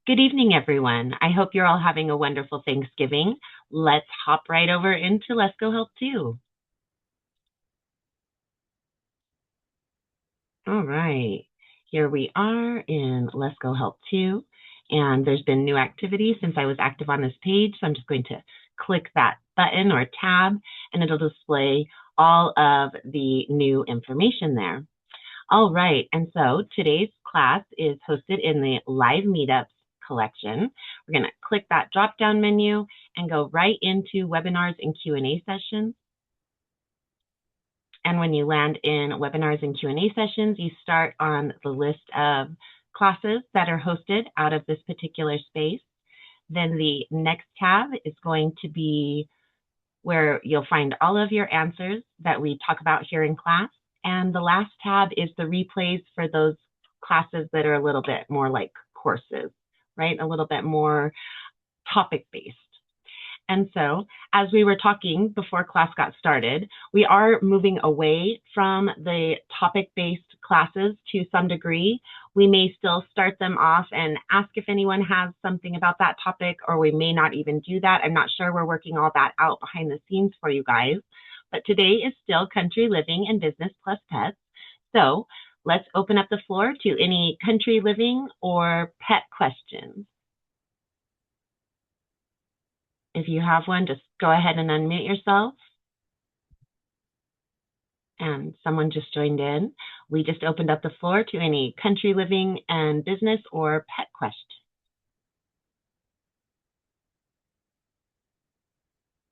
Good evening, everyone. I hope you're all having a wonderful Thanksgiving. Let's hop right over into Let's Go Help 2. All right, here we are in Let's Go Help 2, and there's been new activity since I was active on this page, so I'm just going to click that button or tab, and it'll display all of the new information there. All right, and so today's class is hosted in the Live Meetups collection. We're going to click that drop-down menu and go right into webinars and Q&A sessions. And when you land in webinars and Q&A sessions, you start on the list of classes that are hosted out of this particular space. Then the next tab is going to be where you'll find all of your answers that we talk about here in class. And the last tab is the replays for those classes that are a little bit more like courses, right? A little bit more topic-based. And so, as we were talking before class got started, we are moving away from the topic-based classes to some degree. We may still start them off and ask if anyone has something about that topic, or we may not even do that. I'm not sure. We're working all that out behind the scenes for you guys. But today is still country living and business plus pets. So let's open up the floor to any country living or pet questions. If you have one, just go ahead and unmute yourself. And someone just joined in. We just opened up the floor to any country living and business or pet questions.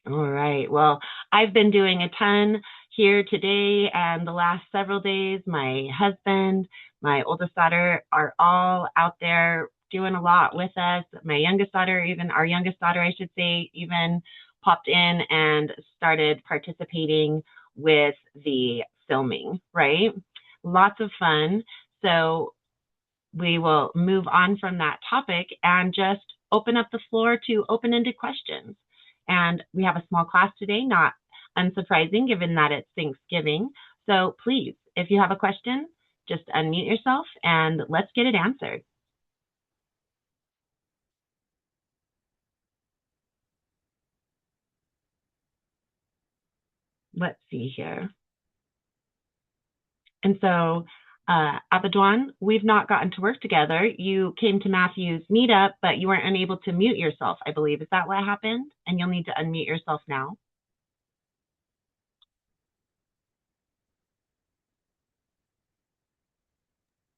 All right. Well, I've been doing a ton here today and the last several days. My husband, my oldest daughter are all out there doing a lot with us. My youngest daughter, our youngest daughter, I should say, even popped in and started participating with the filming, right? Lots of fun. So we will move on from that topic and just open up the floor to open-ended questions. And we have a small class today, not unsurprising given that it's Thanksgiving. So please, if you have a question, just unmute yourself and let's get it answered. Let's see here. And so, Abadwan, we've not gotten to work together. You came to Matthew's meetup, but you weren't unable to mute yourself, I believe. Is that what happened? And you'll need to unmute yourself now.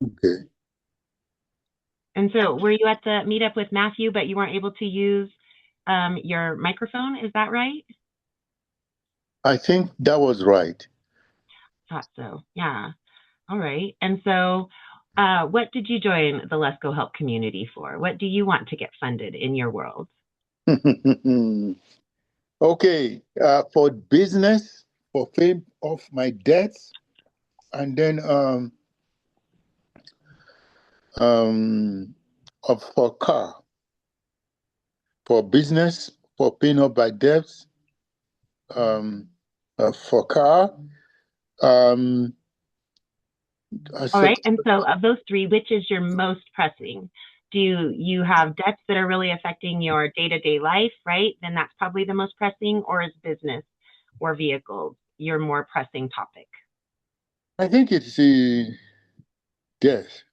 Okay. And so were you at the meetup with Matthew, but you weren't able to use your microphone? Is that right? I think that was right. Thought so. Yeah. All right. And so what did you join the Lesko Help community for? What do you want to get funded in your world? Okay. For business, for paying off my debts, and then for car. For business, for paying off my debts, for car. All right. And so of those three, which is your most pressing? Do you have debts that are really affecting your day-to-day life, right? Then that's probably the most pressing, or is business or vehicles your more pressing topic? I think it's debt.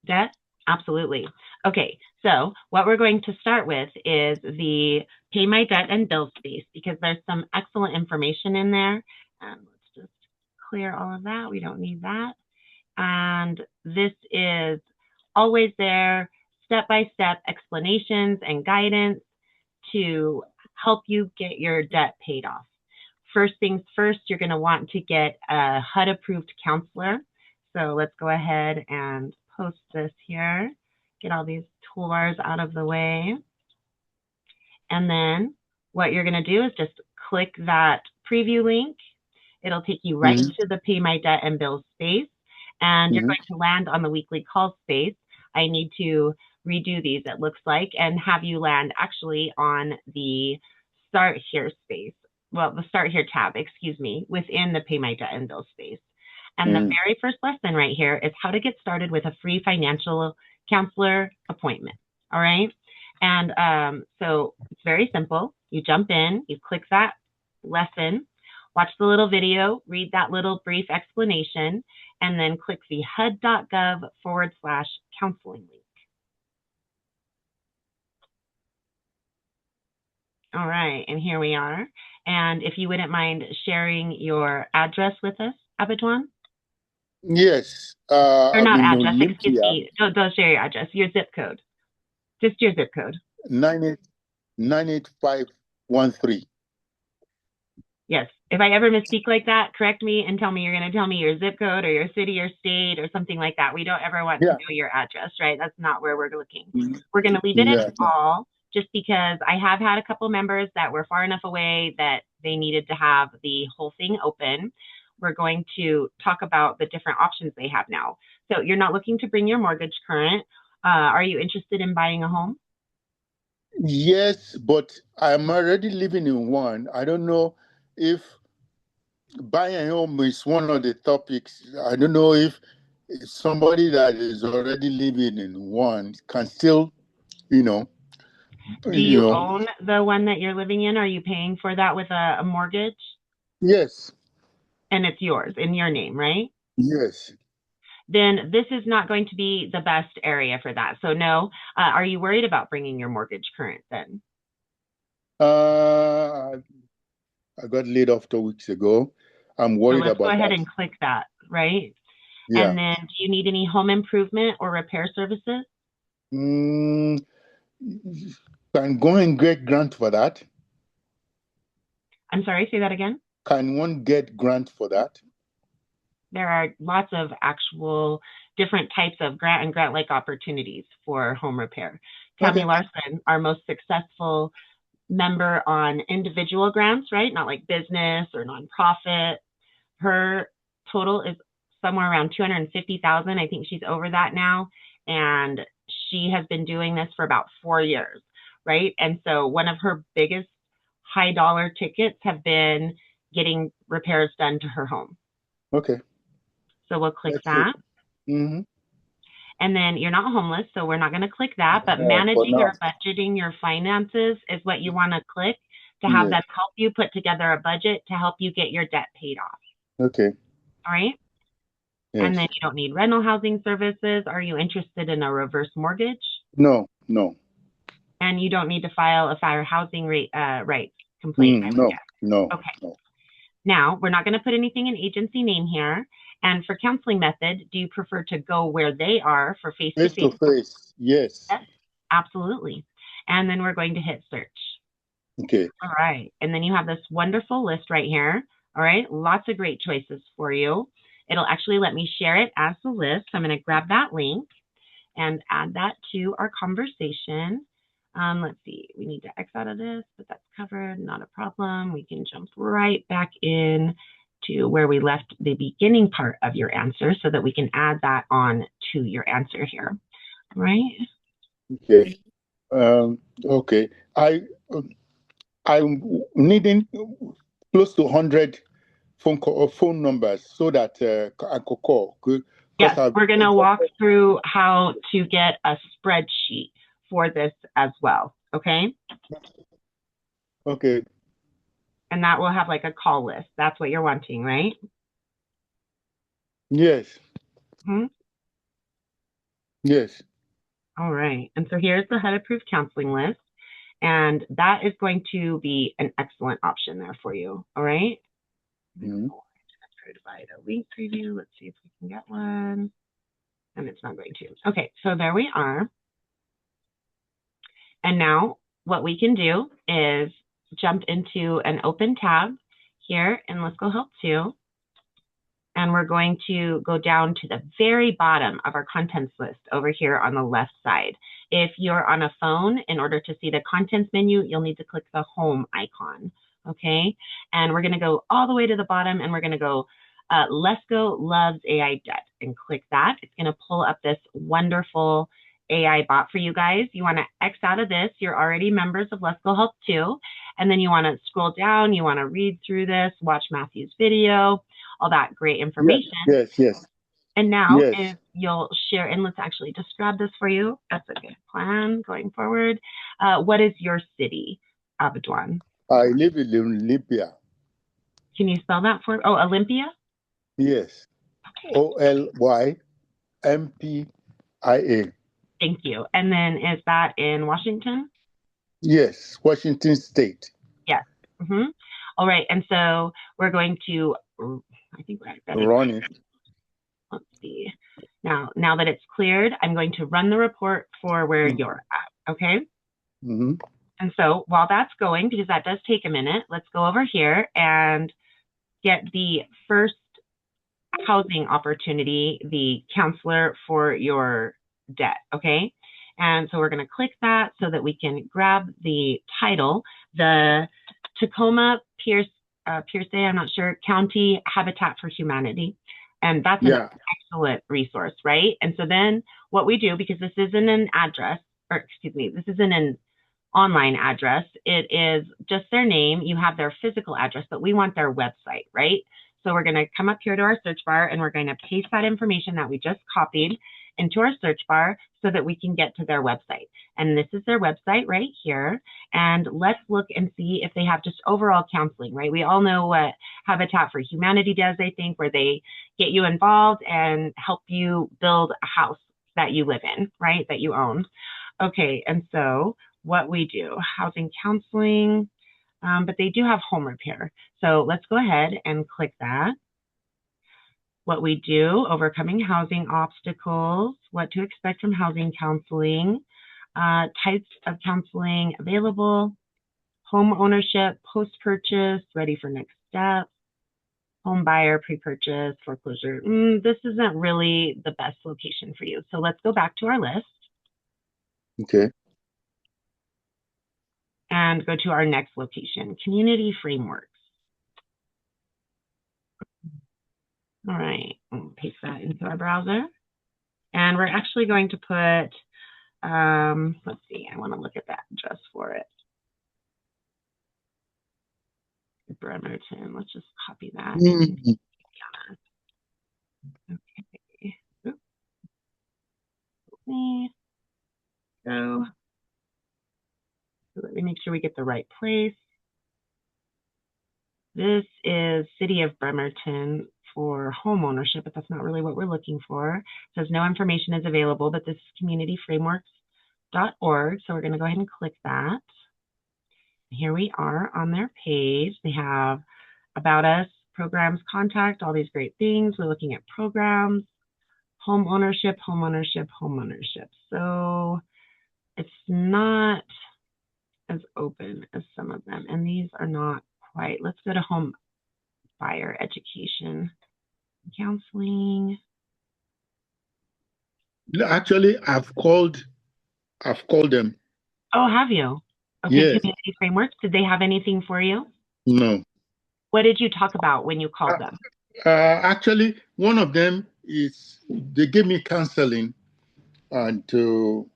Debt? Absolutely. Okay, so what we're going to start with is the pay my debt and bill space, because there's some excellent information in there. Let's just clear all of that. We don't need that. And this is always there, step-by-step explanations and guidance to help you get your debt paid off. First things first, you're going to want to get a HUD-approved counselor. So let's go ahead and post this here, get all these toolbars out of the way. And then what you're going to do is just click that preview link. It'll take you right to the Pay My Debt and Bills space, and you're going to land on the weekly call space. I need to redo these, it looks like, and have you land actually on the Start Here space. Well, the Start Here tab, excuse me, within the Pay My Debt and Bills space. And the very first lesson right here is how to get started with a free financial counselor appointment. All right. And so it's very simple. You jump in, you click that lesson, watch the little video, read that little brief explanation, and then click the HUD.gov/counseling link. All right, and here we are. And if you wouldn't mind sharing your address with us, Abidwan? Yes. Or I'm not in address, excuse Olympia, me. Don't share your address, your zip code. Just your zip code. 98513. Yes. If I ever misspeak like that, correct me and tell me you're going to tell me your zip code or your city or state or something like that. We don't ever want to Yeah. know your address, right? That's not where we're looking. Mhm. We're going to leave it Yeah. at all just because I have had a couple members that were far enough away that they needed to have the whole thing open. We're going to talk about the different options they have now. So you're not looking to bring your mortgage current. Are you interested in buying a home? Yes, but I'm already living in one. I don't know if buying a home is one of the topics. I don't know if somebody that is already living in one can still, you know, Do you you know. own the one that you're living in? Are you paying for that with a mortgage? Yes, And it's yours in your name, right? yes. Then this is not going to be the best area for that. So no, are you worried about bringing your mortgage current then? Uh, I got laid off 2 weeks ago. I'm So worried let's go about ahead that. and click that, right? Yeah. And then do you need any home improvement or repair services? Mm, can go and get grant for that? I'm sorry, say that again. Can one get grant for that? There are lots of actual different types of grant and grant like opportunities for home repair. Tammy Okay. Larson, our most successful member on individual grants, right? Not like business or nonprofit. Her total is somewhere around 250,000. I think she's over that now. And she has been doing this for about 4 years, right? And so one of her biggest high dollar tickets have been getting repairs done to her home. Okay. So we'll click That's it. that. Mm-hmm. And then you're not homeless, so we're not going to click that. But No, for managing now. or budgeting your finances is what you want to click to have Yes. them help you put together a budget to help you get your debt paid off. Okay. All right. And then Yes. you don't need rental housing services. Are you interested in a reverse mortgage? No, no. And you don't need to file a fair housing rights complaint, I would No, no, guess. Okay. no. Now, we're not going to put anything in agency name here. And for counseling method, do you prefer to go where they are for face to Face to face? face. Yes. Yes, absolutely. And then we're going to hit search. Okay. All right. And then you have this wonderful list right here. All right. Lots of great choices for you. It'll actually let me share it as the list. I'm going to grab that link and add that to our conversation. Let's see. We need to X out of this, but that's covered. Not a problem. We can jump right back in to where we left the beginning part of your answer so that we can add that on to your answer here. All right. Okay. Okay. I'm needing close to 100 phone numbers so that I could call. Because Yes, I've we're going to walk through how to get a spreadsheet for this as well. Okay. okay. And that will have like a call list. That's what you're wanting, right? Yes. Hmm. Yes. All right. And so here's the HUD approved counseling list. And that is going to be an excellent option there for you. All right. Mm-hmm. Provide a link preview. Let's see if we can get one. And it's not going to. Okay. So there we are. And now what we can do is jump into an open tab here in Lesko Help 2. And we're going to go down to the very bottom of our contents list over here on the left side. If you're on a phone, in order to see the contents menu, you'll need to click the home icon, okay? And we're gonna go all the way to the bottom and we're gonna go Lesko loves AI debt and click that. It's gonna pull up this wonderful AI bot for you guys. You wanna X out of this. You're already members of Lesko Help 2. And then you wanna scroll down, you wanna read through this, watch Matthew's video, all that great information. Yes. Yes. And now Yes. if you'll share, and let's actually just grab this for you. That's a good plan going forward. What is your city, Abaddon? I live in Olympia. Can you spell that for? Oh, Olympia? Yes. Olympia. Thank you. And then is that in Washington? Yes, Washington State. Yes. All right. And so we're going to, I think we're ready. Run it. Let's see. Now that it's cleared, I'm going to run the report for where you're at. Okay. And so while that's going, because that does take a minute, let's go over here and get the first housing opportunity, the counselor for your debt. Okay. And so we're going to click that so that we can grab the title, the Tacoma Pierce, I'm not sure, County Habitat for Humanity. And that's an excellent resource, right? And so then what we do, because this isn't an address, or excuse me, this isn't an online address, it is just their name. You have their physical address, but we want their website, right? So we're going to come up here to our search bar and we're going to paste that information that we just copied into our search bar so that we can get to their website. And this is their website right here. And let's look and see if they have just overall counseling, right? We all know what Habitat for Humanity does, I think, where they get you involved and help you build a house that you live in, right? That you own. Okay, and so what we do, housing counseling, but they do have home repair. So let's go ahead and click that. What we do, overcoming housing obstacles, what to expect from housing counseling, types of counseling available, home ownership, post-purchase, ready for next steps, home buyer, pre-purchase, foreclosure. This isn't really the best location for you. So let's go back to our list. Okay. And go to our next location, community frameworks. All right, we'll paste that into our browser. And we're actually going to put, let's see, I want to look at that address for it. Bremerton, let's just copy that. Okay. Oops. So let me make sure we get the right place. This is City of Bremerton for home ownership, but that's not really what we're looking for. It says no information is available, but this is communityframeworks.org. So we're going to go ahead and click that. Here we are on their page. They have about us, programs, contact, all these great things. We're looking at programs, home ownership, home ownership, home ownership. So it's not as open as some of them. And these are not quite. Let's go to home buyer education, counseling. Actually, I've called them. Oh, have you? Okay, yes. Community frameworks. Did they have anything for you? No. What did you talk about when you called them? Actually, one of them is they gave me counseling and to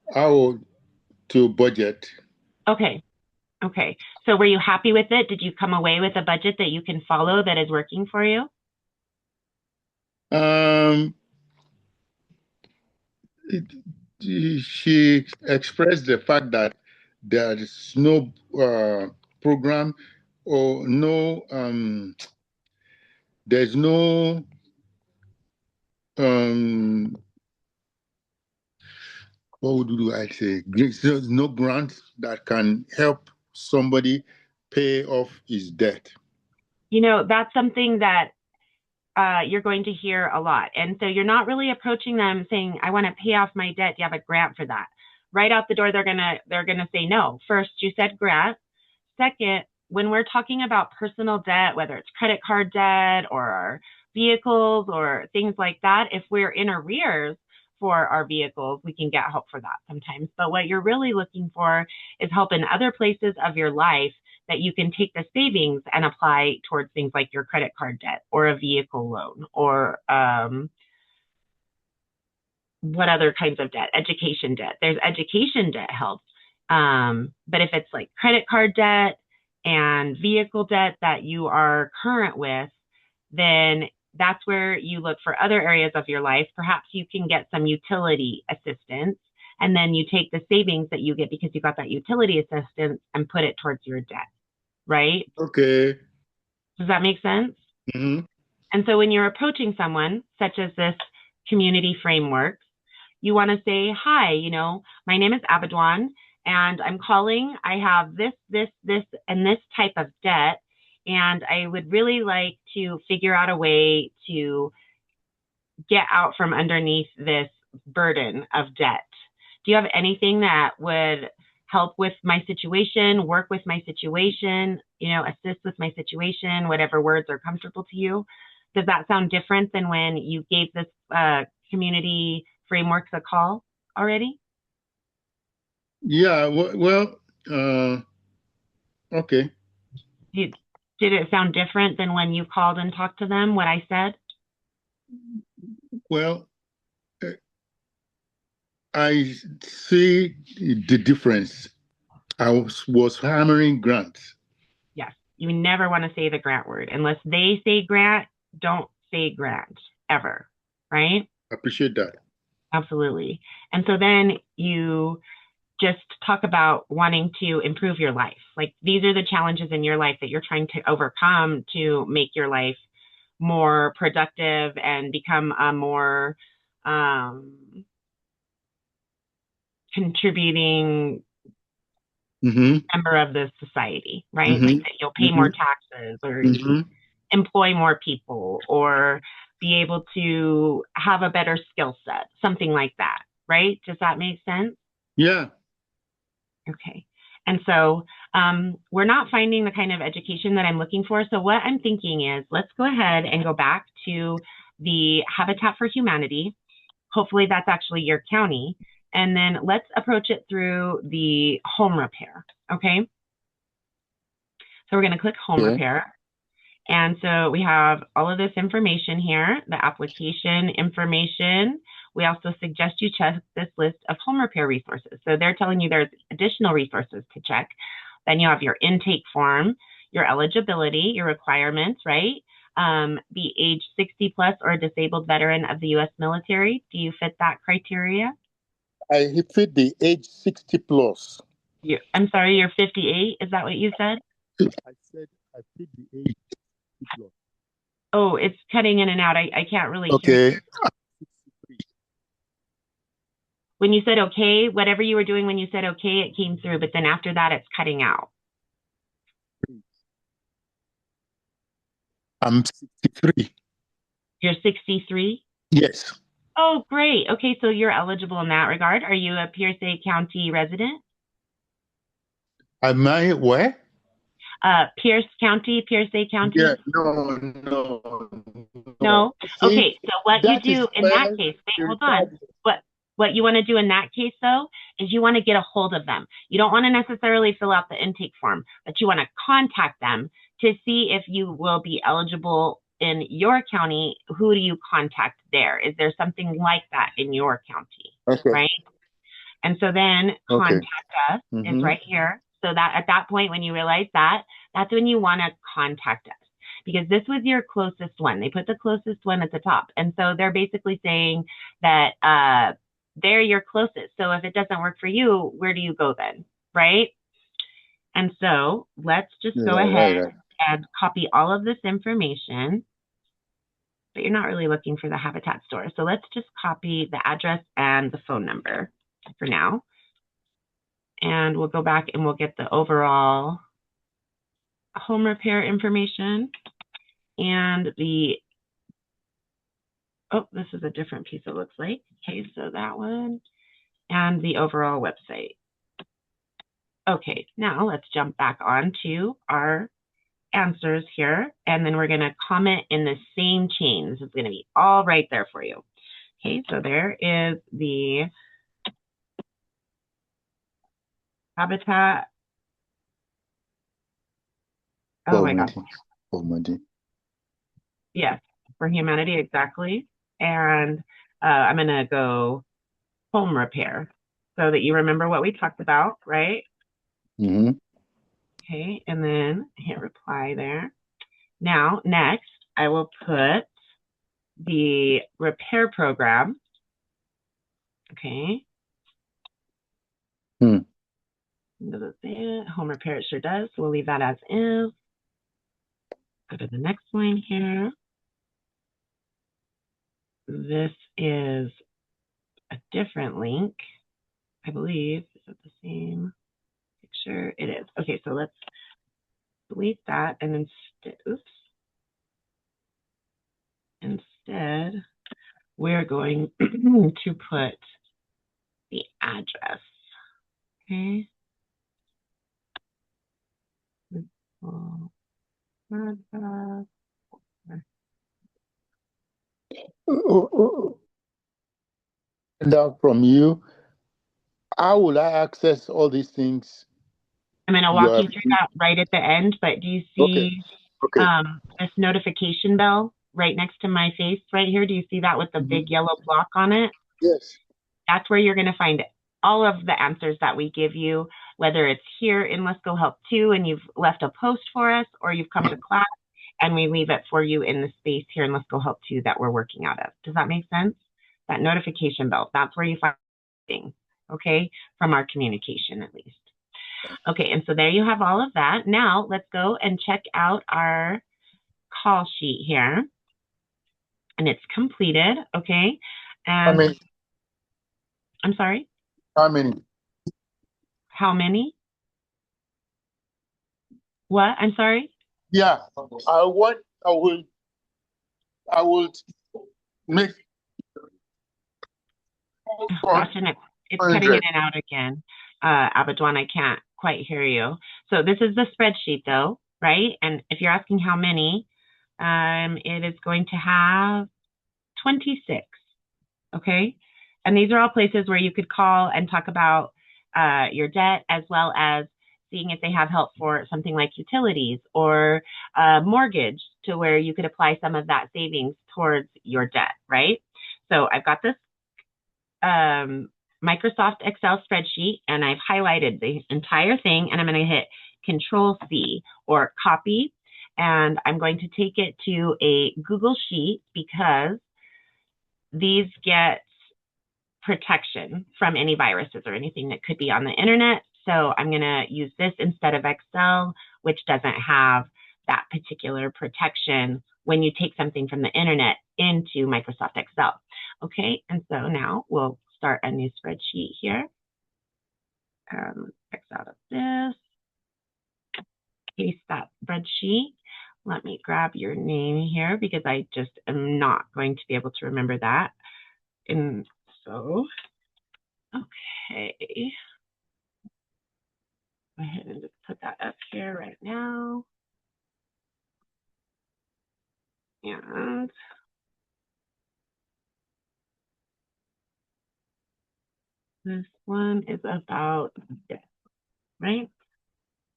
budget. Okay. Okay. So were you happy with it? Did you come away with a budget that you can follow that is working for you? She expressed the fact that there is no program or no there's no what do I say? There's no grant that can help somebody pay off his debt. You know, that's something that you're going to hear a lot. And so you're not really approaching them saying, I want to pay off my debt. Do you have a grant for that? Right out the door, they're gonna say no. First, you said grant. Second, when we're talking about personal debt, whether it's credit card debt or our vehicles or things like that, if we're in arrears for our vehicles, we can get help for that sometimes. But what you're really looking for is help in other places of your life that you can take the savings and apply towards things like your credit card debt or a vehicle loan or what other kinds of debt? Education debt. There's education debt help. But if it's like credit card debt and vehicle debt that you are current with, then that's where you look for other areas of your life. Perhaps you can get some utility assistance, and then you take the savings that you get because you got that utility assistance and put it towards your debt, right? Okay. Does that make sense? Mm-hmm. And so when you're approaching someone, such as this community framework, you want to say, hi, my name is Abadwan, and I'm calling. I have this, and this type of debt, and I would really like to figure out a way to get out from underneath this burden of debt. Do you have anything that would help with my situation, work with my situation, assist with my situation, whatever words are comfortable to you? Does that sound different than when you gave this community frameworks a call already? Yeah, well, okay. Did, did it sound different than when you called and talked to them, what I said? Well, uh, I see the difference. I was hammering grants. Yes. You never want to say the grant word. Unless they say grant, don't say grant ever, right? I appreciate that. Absolutely. And so then you just talk about wanting to improve your life. Like these are the challenges in your life that you're trying to overcome to make your life more productive and become a more contributing Mm-hmm. member of the society, right? Like Mm-hmm. that you'll pay Mm-hmm. more taxes or Mm-hmm. employ more people or be able to have a better skill set, something like that, right? Does that make sense? Yeah. Okay. And so we're not finding the kind of education that I'm looking for. So what I'm thinking is let's go ahead and go back to the Habitat for Humanity. Hopefully that's actually your county. And then let's approach it through the home repair. Okay. So we're going to click home Okay. repair. And so we have all of this information here, the application information. We also suggest you check this list of home repair resources. So they're telling you there's additional resources to check. Then you have your intake form, your eligibility, your requirements, right? Be age 60 plus or a disabled veteran of the U.S. military. Do you fit that criteria? I fit the age 60 plus. I'm sorry, you're 58. Is that what you said? I said I fit the age 60 plus. Oh, it's cutting in and out. I can't really hear you. Okay. When you said okay, whatever you were doing when you said okay, it came through, but then after that, it's cutting out. I'm 63. You're 63? Yes. Oh, great. Okay, so you're eligible in that regard. Are you a Pierce County resident? Am I where? Pierce County, Pierce Yeah, County? no, no, no. No? See, Okay, so what you that is do in that where case, wait, the hold on. What you want to do in that case though is you want to get a hold of them. You don't want to necessarily fill out the intake form, but you want to contact them to see if you will be eligible in your county. Who do you contact there? Is there something like that in your county? Okay. Right? And so then Okay. contact us is Mm-hmm. right here. So that at that point, when you realize that, that's when you want to contact us because this was your closest one. They put the closest one at the top. And so they're basically saying that they're your closest. So if it doesn't work for you, where do you go then? Right? And so let's just go ahead and copy all of this information. But you're not really looking for the Habitat store. So let's just copy the address and the phone number for now. And we'll go back and we'll get the overall home repair information and this is a different piece it looks like. Okay, so that one and the overall website. Okay, now let's jump back on to our answers here. And then we're going to comment in the same chain. This is going to be all right there for you. Okay, so there is the Habitat. Oh my gosh. Yes, for humanity, exactly. And I'm going to go home repair so that you remember what we talked about, right? Mm-hmm. Okay, and then hit reply there. Now, next, I will put the repair program. Okay. Does it say it? Home repair, it sure does. So we'll leave that as is. Go to the next line here. This is a different link, I believe. Is it the same picture? It is. Okay, so let's delete that and instead we're going to put the address. Okay. And out from you, how will I access all these things? I'm going to walk you through that right at the end, but do you see this notification bell right next to my face right here? Do you see that with the big yellow block on it? Yes. That's where you're going to find all of the answers that we give you, whether it's here in Let's Go Help 2 and you've left a post for us, or you've come to class and we leave it for you in the space here in Let's Go Help 2 that we're working out of. Does that make sense? That notification bell, that's where you find things, okay, from our communication at least. Okay, and so there you have all of that. Now let's go and check out our call sheet here. And it's completed, okay? And how many? I'm sorry? How many? How many? What? I'm sorry? Yeah, I will make. Gosh, and it's cutting in and out again. Abadwan, I can't quite hear you. So this is the spreadsheet though, right? And if you're asking how many, it is going to have 26, okay? And these are all places where you could call and talk about your debt, as well as seeing if they have help for something like utilities or mortgage, to where you could apply some of that savings towards your debt, right? So I've got this Microsoft Excel spreadsheet, and I've highlighted the entire thing, and I'm going to hit Control C or copy, and I'm going to take it to a Google Sheet because these get protection from any viruses or anything that could be on the internet. So I'm going to use this instead of Excel, which doesn't have that particular protection when you take something from the internet into Microsoft Excel. Okay, and so now we'll start a new spreadsheet here. X out of this, paste that spreadsheet. Let me grab your name here because I just am not going to be able to remember that. And so, okay. Go ahead and just put that up here right now. And this one is about debt, right?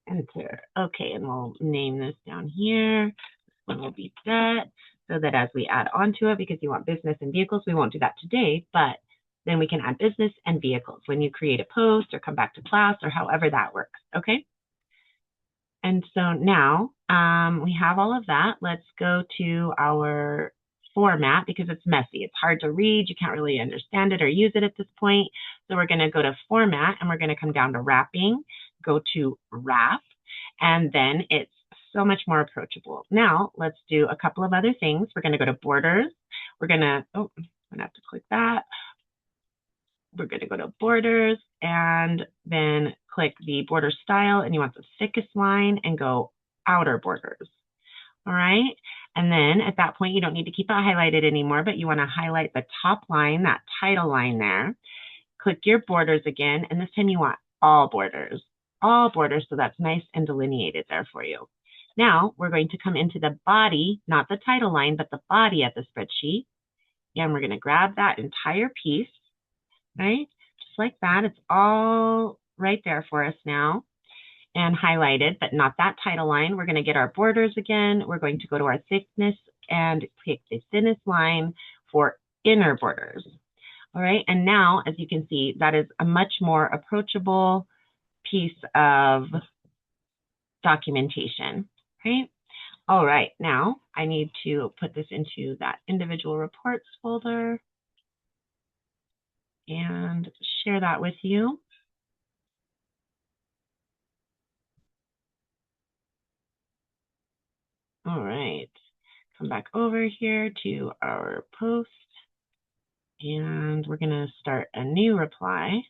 Enter. Okay, and we'll name this down here. This one will be debt, so that as we add on to it, because you want business and vehicles, we won't do that today, but then we can add business and vehicles when you create a post or come back to class or however that works, okay? And so now we have all of that. Let's go to our format because it's messy. It's hard to read. You can't really understand it or use it at this point. So we're going to go to format and we're going to come down to wrapping, go to wrap, and then it's so much more approachable. Now let's do a couple of other things. We're going to go to borders. We're going to, I'm going to have to click that. We're going to go to borders and then click the border style, and you want the thickest line and go outer borders. All right. And then at that point, you don't need to keep it highlighted anymore, but you want to highlight the top line, that title line there. Click your borders again. And this time you want all borders. So that's nice and delineated there for you. Now we're going to come into the body, not the title line, but the body of the spreadsheet. And we're going to grab that entire piece. Right? Just like that. It's all right there for us now and highlighted, but not that title line. We're going to get our borders again. We're going to go to our thickness and pick the thinnest line for inner borders. All right. And now, as you can see, that is a much more approachable piece of documentation, right? All right, now I need to put this into that individual reports folder and share that with you. All right, come back over here to our post, and we're going to start a new reply.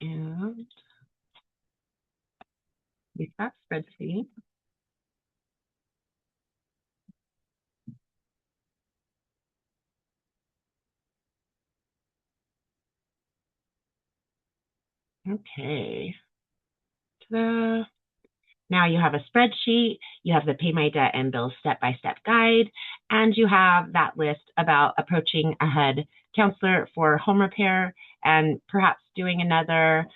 And we've got spreadsheet. Okay. Ta-da. Now you have a spreadsheet, you have the Pay My Debt and Bills step-by-step guide, and you have that list about approaching a HUD counselor for home repair and perhaps doing another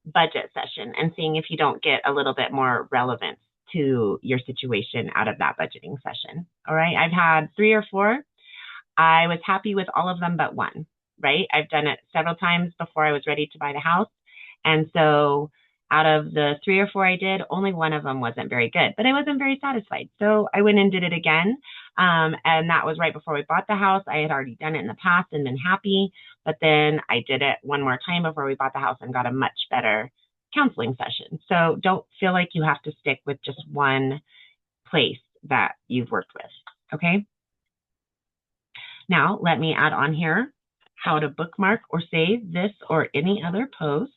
budget session and seeing if you don't get a little bit more relevance to your situation out of that budgeting session. All right, I've had 3 or 4. I was happy with all of them but one, right? I've done it several times before I was ready to buy the house. And so out of the 3 or 4 I did, only one of them wasn't very good, but I wasn't very satisfied. So I went and did it again. And that was right before we bought the house. I had already done it in the past and been happy, but then I did it one more time before we bought the house and got a much better counseling session. So don't feel like you have to stick with just one place that you've worked with. Okay. Now let me add on here how to bookmark or save this or any other post.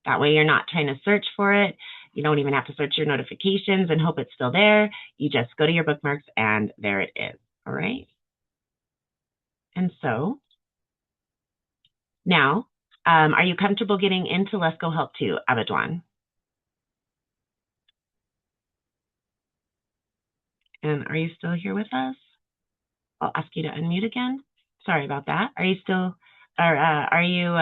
That way you're not trying to search for it. You don't even have to search your notifications and hope it's still there. You just go to your bookmarks and there it is. All right. And so now, are you comfortable getting into Lesko Help 2, Abidwan? And are you still here with us? I'll ask you to unmute again. Sorry about that. Are you still, or are you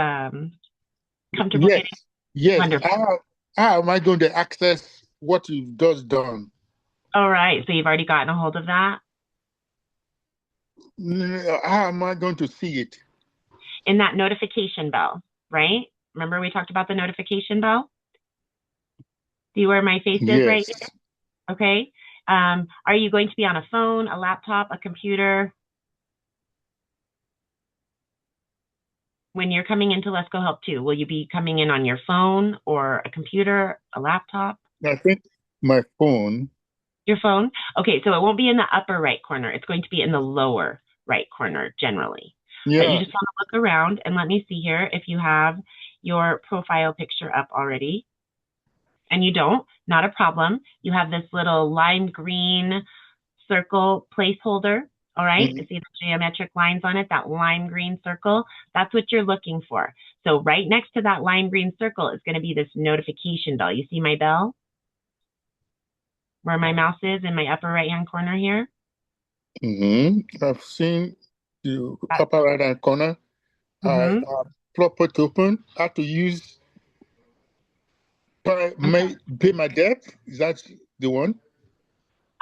comfortable Yes, getting? yes. Wonderful. How am I going to access what you've just done? All right. So you've already gotten a hold of that? How am I going to see it? In that notification bell, right? Remember we talked about the notification bell? See where my face is right Yes. here? Okay. Are you going to be on a phone, a laptop, a computer? When you're coming into Let's Go Help 2, will you be coming in on your phone or a computer, a laptop? I think my phone. Your phone? Okay, so it won't be in the upper right corner. It's going to be in the lower right corner generally. But you Yeah. just want to look around and let me see here if you have your profile picture up already. And you don't, not a problem. You have this little lime green circle placeholder. All right. Mhm. See the geometric lines on it, that lime green circle. That's what you're looking for. So right next to that lime green circle is going to be this notification bell. You see my bell? Where my mouse is in my upper right hand corner here? I've seen the That, upper right hand corner. I mm-hmm. plop it open. How to use pay my debt? Is that the one?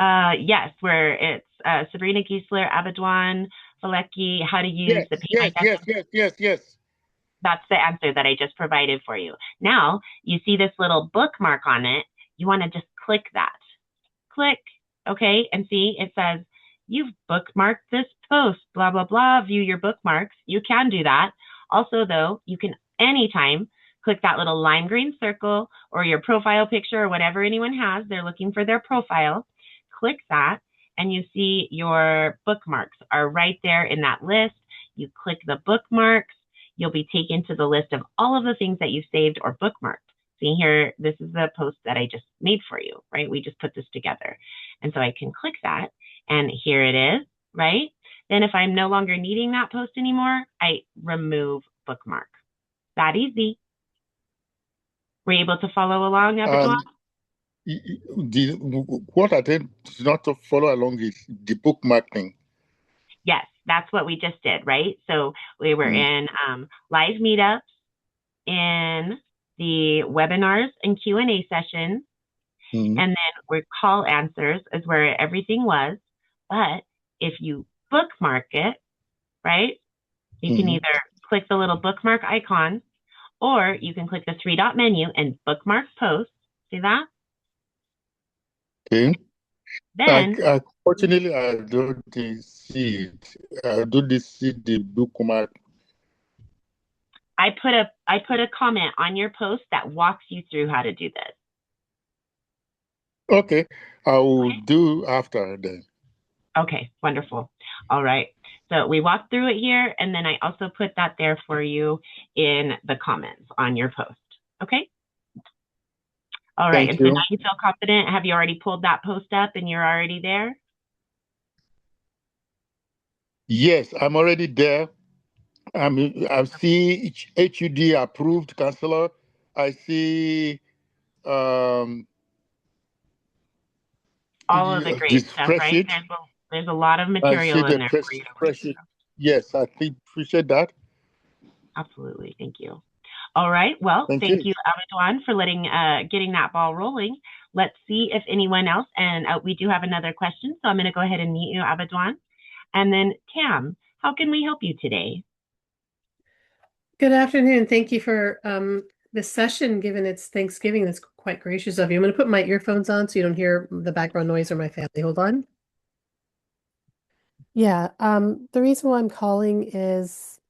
Yes, where it's Sabrina Giesler, Abidwan, Faleki, how to use Yes, the Pay My yes, Debt. yes, yes, yes, yes. That's the answer that I just provided for you. Now, you see this little bookmark on it. You want to just click that. Click, okay, and see it says, you've bookmarked this post, blah, blah, blah, view your bookmarks. You can do that. Also, though, you can anytime click that little lime green circle or your profile picture or whatever anyone has. They're looking for their profile. Click that, and you see your bookmarks are right there in that list. You click the bookmarks. You'll be taken to the list of all of the things that you've saved or bookmarked. See here, this is the post that I just made for you, right? We just put this together. And so I can click that, and here it is, right? Then if I'm no longer needing that post anymore, I remove bookmark. That easy. Were you able to follow along, Abidwan? What I did not to follow along is the bookmark thing. Yes, that's what we just did, right? So we were Mm, in live meetups, in the webinars and Q&A sessions, mm, and then where call answers is where everything was. But if you bookmark it, right, you can mm, either click the little bookmark icon or you can click the three dot menu and bookmark post. See that? Okay. Then Unfortunately, I don't see it. I don't see the bookmark. I put a comment on your post that walks you through how to do this. Okay, I will do after then. Okay, wonderful. All right. So we walked through it here, and then I also put that there for you in the comments on your post. Okay. All right. Thank And so now you. you feel confident. Have you already pulled that post up and you're already there? Yes, I'm already there. I see HUD approved counselor. I see um, All of the the great stuff, right? spreadsheet. There's a lot of I see material in the there for you to work spreadsheet. Yes, I think appreciate that. through. Absolutely. Thank you. All right. Well, Thank thank you. you, Abidwan, for getting that ball rolling. Let's see if anyone else, and we do have another question, so I'm going to go ahead and mute you, Abidwan. And then Tam, how can we help you today? Good afternoon. Thank you for this session, given it's Thanksgiving. That's quite gracious of you. I'm going to put my earphones on so you don't hear the background noise or my family. Hold on. Yeah, the reason why I'm calling is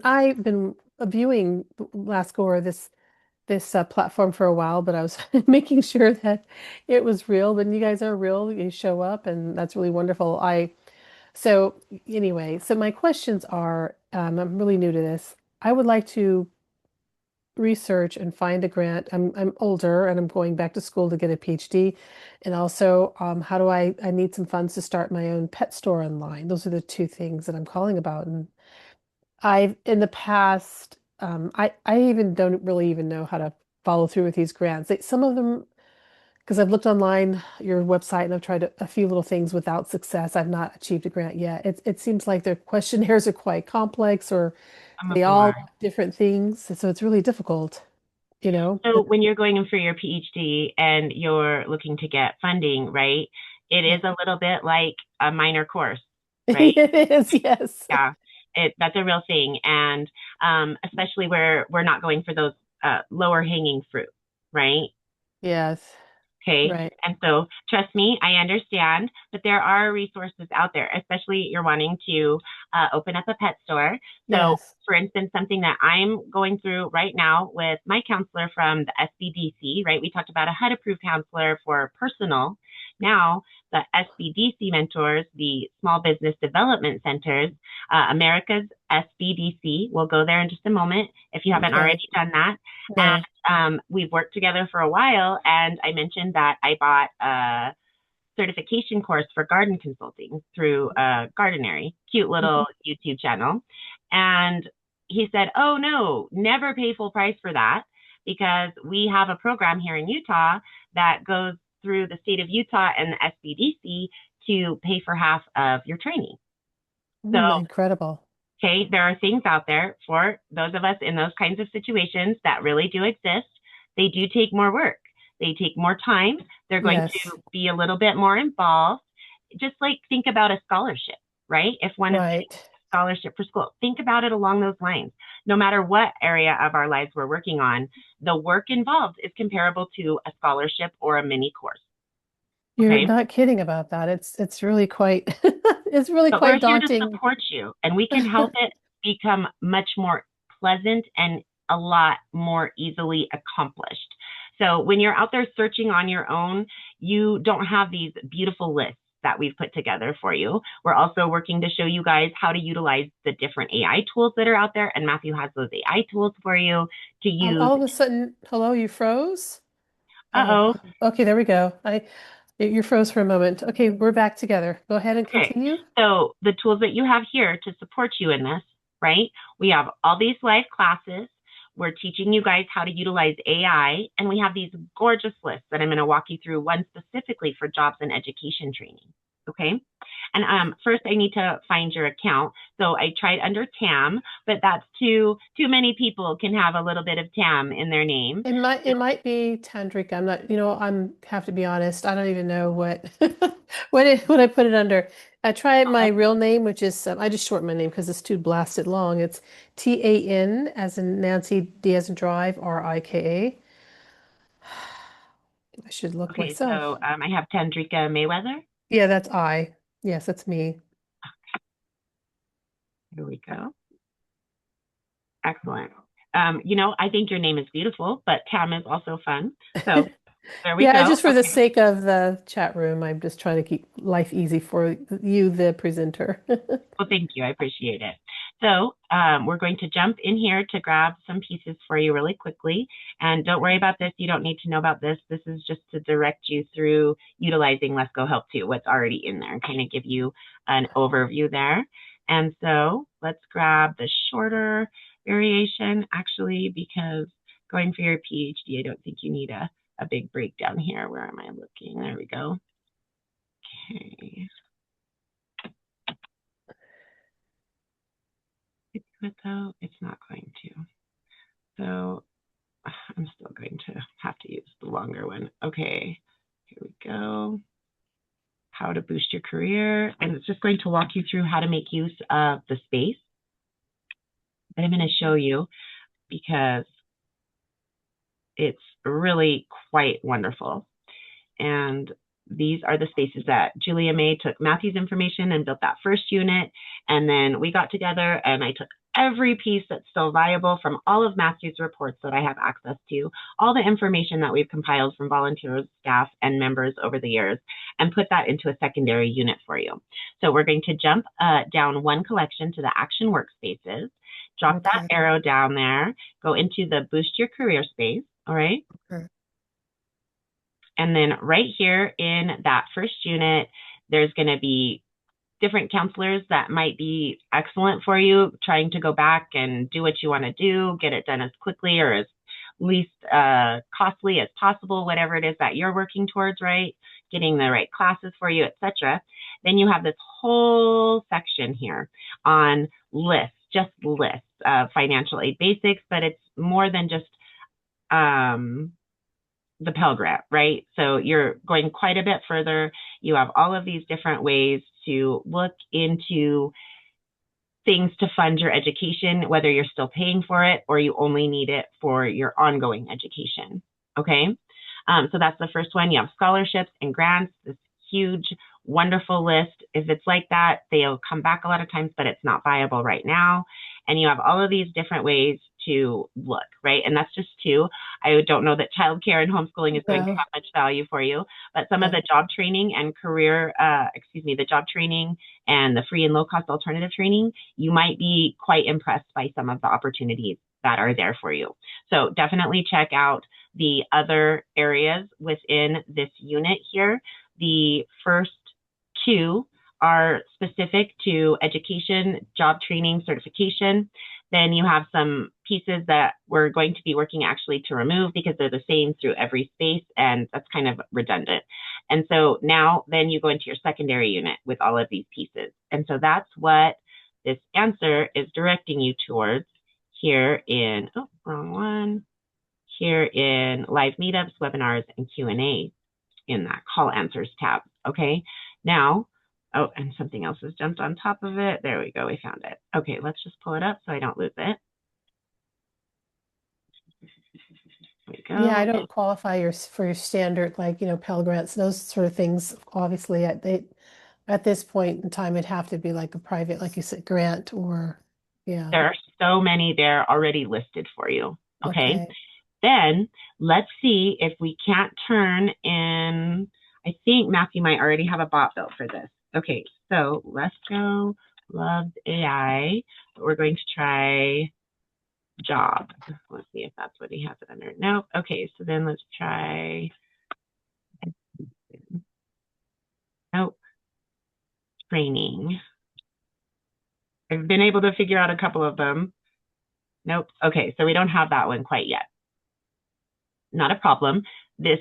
I've been viewing Lesko or this platform for a while, but I was making sure that it was real. When you guys are real, you show up, and that's really wonderful. So anyway, so my questions are, I'm really new to this. I would like to research and find a grant. I'm older and I'm going back to school to get a PhD. And also, how do I need some funds to start my own pet store online? Those are the two things that I'm calling about. And I've in the past, I even don't really even know how to follow through with these grants. Some of them, because I've looked online, your website, and I've tried a few little things without success. I've not achieved a grant yet. It seems like their questionnaires are quite complex, or I'm they all aboard. want different things. So it's really difficult, you know? So when you're going in for your PhD and you're looking to get funding, right? It Yeah. is a little bit like a minor course, right? It is, yes. Yeah, that's a real thing, and especially where we're not going for those lower hanging fruit, right? Yes. Okay. Right. And so, trust me, I understand, but there are resources out there, especially you're wanting to open up a pet store. So, Yes. for instance, something that I'm going through right now with my counselor from the SBDC, right? We talked about a HUD approved counselor for personal. Now, the SBDC mentors, the Small Business Development Centers, America's SBDC. We'll go there in just a moment if you haven't Okay. already done that. No. We've worked together for a while, and I mentioned that I bought a certification course for garden consulting through Gardenary, cute Mhm. little YouTube channel. And he said, "Oh no, never pay full price for that because we have a program here in Utah that goes through the state of Utah and the SBDC to pay for half of your training." So Incredible. okay, there are things out there for those of us in those kinds of situations that really do exist. They do take more work. They take more time. They're going Yes. to be a little bit more involved. Just like think about a scholarship, right? If one is getting Right. a scholarship for school, think about it along those lines. No matter what area of our lives we're working on, the work involved is comparable to a scholarship or a mini course. You're Okay. not kidding about that. It's really quite it's really But we're quite here to daunting. support you and we can help it become much more pleasant and a lot more easily accomplished. So when you're out there searching on your own, you don't have these beautiful lists that we've put together for you. We're also working to show you guys how to utilize the different AI tools that are out there, and Matthew has those AI tools for you to use. All of a sudden, hello, you froze? Oh, Uh-oh. okay, there we go. You froze for a moment. Okay, we're back together. Go ahead and Okay. continue. So the tools that you have here to support you in this, right? We have all these live classes. We're teaching you guys how to utilize AI, and we have these gorgeous lists that I'm going to walk you through, one specifically for jobs and education training. Okay. And first, I need to find your account. So I tried under Tam, but that's too many people can have a little bit of Tam in their name. It might be Tandrika. I'm not, have to be honest. I don't even know what what I put it under. Try my real name, which is, I just shorten my name because it's too blasted long. It's Tan as in Nancy, D as in drive, Rika. I should look Okay, myself. so I have Tandrika Mayweather. Yeah, that's I. Yes, that's me. Here we go. Excellent. I think your name is beautiful, but Tam is also fun. So there we Yeah, go. just for the Okay. sake of the chat room, I'm just trying to keep life easy for you, the presenter. Well, thank you. I appreciate it. So we're going to jump in here to grab some pieces for you really quickly. And don't worry about this. You don't need to know about this. This is just to direct you through utilizing Lesko Help To, what's already in there, and kind of give you an overview there. And so let's grab the shorter variation, actually, because going for your PhD, I don't think you need a big breakdown here. Where am I looking? There we go. Okay. Though it's not going to. So I'm still going to have to use the longer one. Okay, here we go. How to boost your career. And it's just going to walk you through how to make use of the space that I'm going to show you because it's really quite wonderful. And these are the spaces that Julia May took Matthew's information and built that first unit. And then we got together and I took every piece that's still viable from all of Matthew's reports that I have access to, all the information that we've compiled from volunteers, staff, and members over the years, and put that into a secondary unit for you. So we're going to jump down one collection to the action workspaces, drop that arrow down there, go into the boost your career space, all right? Okay. And then right here in that first unit, there's going to be different counselors that might be excellent for you, trying to go back and do what you want to do, get it done as quickly or as least costly as possible, whatever it is that you're working towards, right? Getting the right classes for you, etc. Then you have this whole section here on lists, just lists of financial aid basics, but it's more than just the Pell Grant, right? So you're going quite a bit further. You have all of these different ways to look into things to fund your education, whether you're still paying for it or you only need it for your ongoing education, okay? So that's the first one. You have scholarships and grants, this huge, wonderful list. If it's like that, they'll come back a lot of times, but it's not viable right now. And you have all of these different ways to look, right? And that's just two. I don't know that childcare and homeschooling is going to have much value for you, but some of the job training and the job training and the free and low cost alternative training, you might be quite impressed by some of the opportunities that are there for you. So definitely check out the other areas within this unit here. The first two are specific to education, job training, certification. Then you have some pieces that we're going to be working actually to remove because they're the same through every space, and that's kind of redundant. And so now then you go into your secondary unit with all of these pieces. And so that's what this answer is directing you towards here in, wrong one, here in live meetups, webinars, and Q&A in that call answers tab, okay? Now, and something else has jumped on top of it. There we go, we found it. Okay, let's just pull it up so I don't lose it. There we go. Yeah, I don't qualify for your standard, like, Pell Grants, those sort of things. Obviously, at this point in time, it'd have to be like a private, like you said, grant or, yeah. There are so many there already listed for you, okay? Then let's see if we can't turn in, I think Matthew might already have a bot built for this. Okay, so let's go Loved AI. We're going to try job. Let's see if that's what he has it under. Nope. Okay, so then let's try. Nope. Training. I've been able to figure out a couple of them. Nope. Okay, so we don't have that one quite yet. Not a problem. This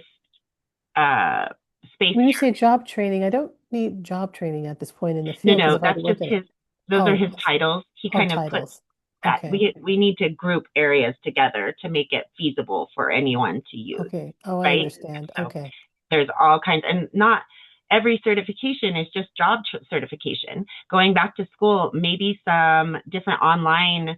space. When you say job training, I don't need job training at this point in the field. No, that's just his. Those are his titles. He kind of puts that. We need to group areas together to make it feasible for anyone to use. Okay. Oh, right? I understand. So okay. There's all kinds, and not every certification is just job certification. Going back to school, maybe some different online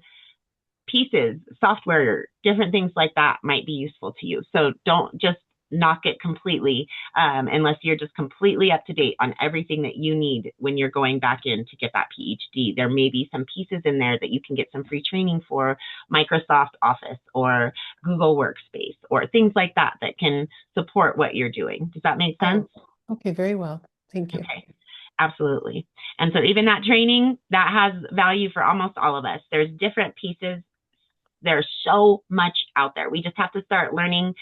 pieces, software, different things like that might be useful to you. So don't just knock it completely unless you're just completely up to date on everything that you need when you're going back in to get that PhD. There may be some pieces in there that you can get some free training for, Microsoft Office or Google Workspace or things like that that can support what you're doing. Does that make sense? Okay, very well. Thank you. Okay. Absolutely. And so even that training, that has value for almost all of us. There's different pieces. There's so much out there. We just have to start learning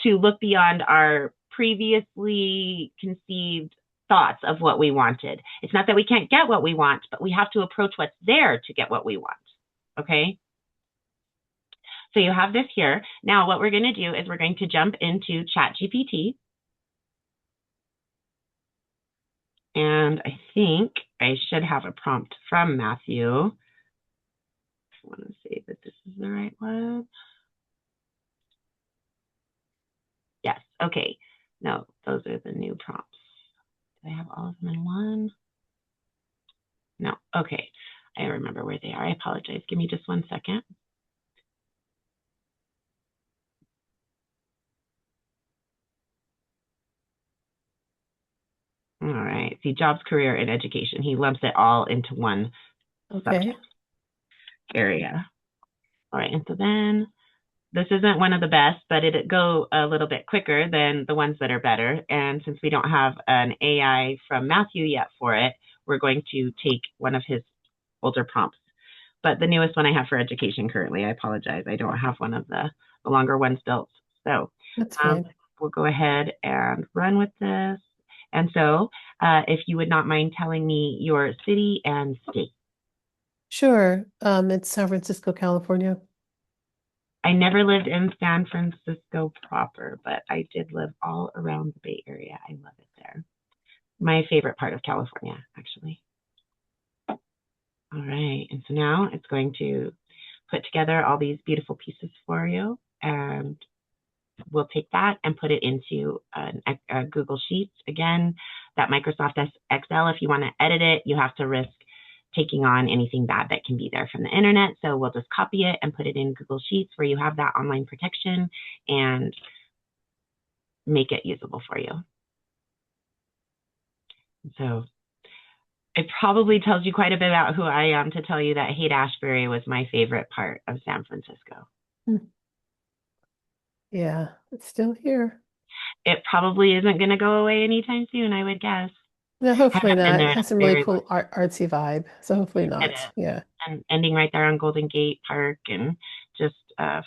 to look beyond our previously conceived thoughts of what we wanted. It's not that we can't get what we want, but we have to approach what's there to get what we want. Okay? So you have this here. Now what we're going to do is we're going to jump into ChatGPT. And I think I should have a prompt from Matthew. I want to say that this is the right one. Yes, okay. No, those are the new prompts. Do I have all of them in one? No, okay. I remember where they are. I apologize. Give me just 1 second. All right. See, jobs, career, and education. He lumps it all into one subject area. All right. And so then this isn't one of the best, but it'd go a little bit quicker than the ones that are better. And since we don't have an AI from Matthew yet for it, we're going to take one of his older prompts. But the newest one I have for education currently, I apologize. I don't have one of the longer ones built. So that's fine. We'll go ahead and run with this. And so if you would not mind telling me your city and state. Sure. It's San Francisco, California. I never lived in San Francisco proper, but I did live all around the Bay Area. I love it there. My favorite part of California, actually. All right. And so now it's going to put together all these beautiful pieces for you. And we'll take that and put it into a Google Sheets. Again, that Microsoft Excel, if you want to edit it, you have to risk taking on anything bad that can be there from the internet. So we'll just copy it and put it in Google Sheets where you have that online protection and make it usable for you. So it probably tells you quite a bit about who I am to tell you that Haight-Ashbury was my favorite part of San Francisco. Yeah, it's still here. It probably isn't going to go away anytime soon, I would guess. No, hopefully not. It It has some really cool artsy vibe, so hopefully not. Yeah. And ending right there on Golden Gate Park and just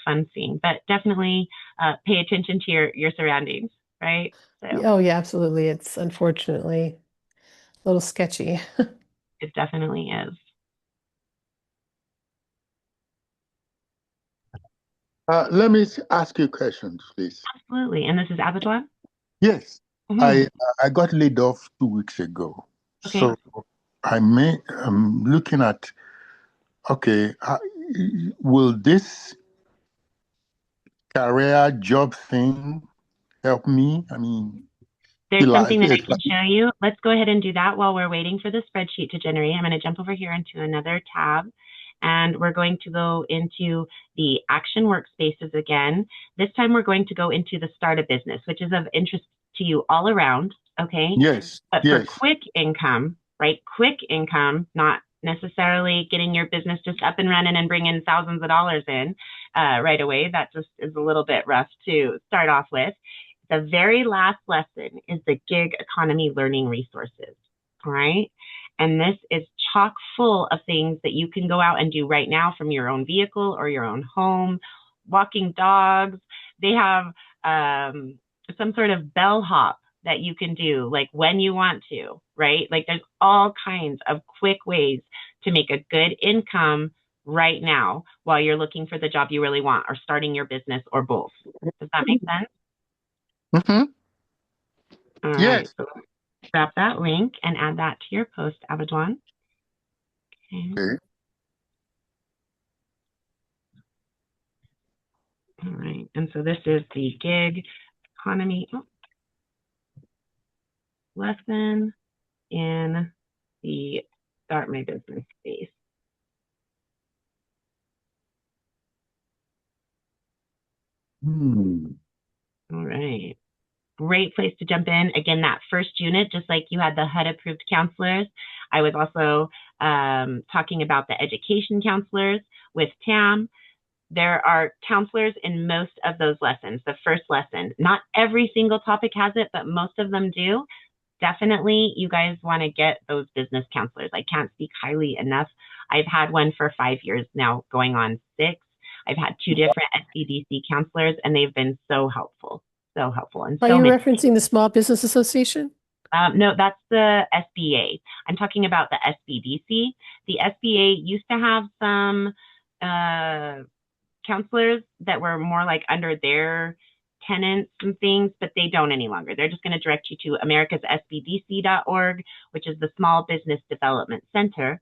fun scene. But definitely pay attention to your surroundings, right? So Oh, yeah, absolutely. It's unfortunately a little sketchy. it definitely is. Let me ask you a question, please. Absolutely. And this is Abattoir? Yes. I got laid off 2 weeks ago. Okay. So I'm looking at, okay, will this career job thing help me? I mean, there's something that I can show you. Let's go ahead and do that while we're waiting for the spreadsheet to generate. I'm going to jump over here into another tab, and we're going to go into the action workspaces again. This time we're going to go into the start a business, which is of interest to you all around, okay? Yes. But for quick income, right? Quick income, not necessarily getting your business just up and running and bringing thousands of dollars in right away. That just is a little bit rough to start off with. The very last lesson is the gig economy learning resources, all right? And this is chock full of things that you can go out and do right now from your own vehicle or your own home, walking dogs. They have some sort of bellhop that you can do like when you want to, right? Like there's all kinds of quick ways to make a good income right now while you're looking for the job you really want or starting your business or both. Does that make sense? Mm-hmm. All yes. right, so grab that link and add that to your post, Abaddon. Okay. All right, and so this is the gig economy. Oh. lesson in the Start My Business space. All right. Great place to jump in. Again, that first unit, just like you had the HUD approved counselors, I was also talking about the education counselors with Tam. There are counselors in most of those lessons. The first lesson, not every single topic has it, but most of them do. Definitely, you guys want to get those business counselors. I can't speak highly enough. I've had one for 5 years now, going on 6. I've had 2 different SBDC counselors, and they've been so helpful. So helpful. And Are so you many. referencing the Small Business Association? No, that's the SBA. I'm talking about the SBDC. The SBA used to have some counselors that were more like under their tenants and things, but they don't any longer. They're just going to direct you to americasSBDC.org, which is the Small Business Development Center,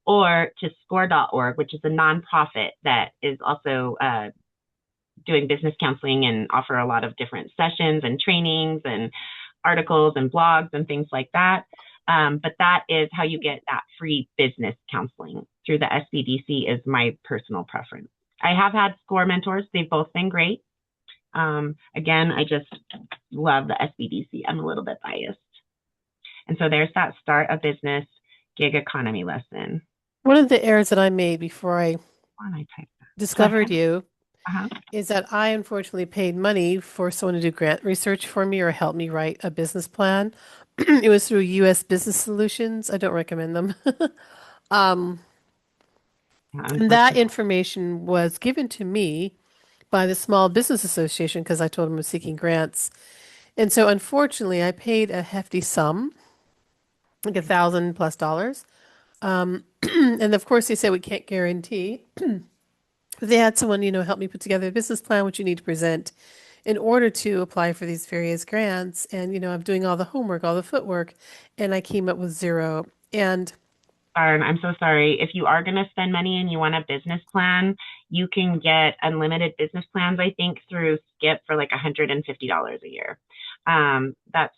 or to SCORE.org, which is a nonprofit that is also doing business counseling and offer a lot of different sessions and trainings and articles and blogs and things like that. But that is how you get that free business counseling through the SBDC is my personal preference. I have had SCORE mentors. They've both been great. Again, I just love the SBDC. I'm a little bit biased. And so there's that Start a Business Gig Economy lesson. One of the errors that I made before I discovered you is that I unfortunately paid money for someone to do grant research for me or help me write a business plan. It was through US Business Solutions. I don't recommend them. And that information was given to me by the Small Business Association because I told them I was seeking grants. And so unfortunately, I paid a hefty sum, like $1,000+. And of course, they said we can't guarantee. They had someone, help me put together a business plan, which you need to present in order to apply for these various grants. And, I'm doing all the homework, all the footwork, and I came up with zero. And I'm so sorry. If you are going to spend money and you want a business plan, you can get unlimited business plans, I think, through Skip for like $150 a year. That's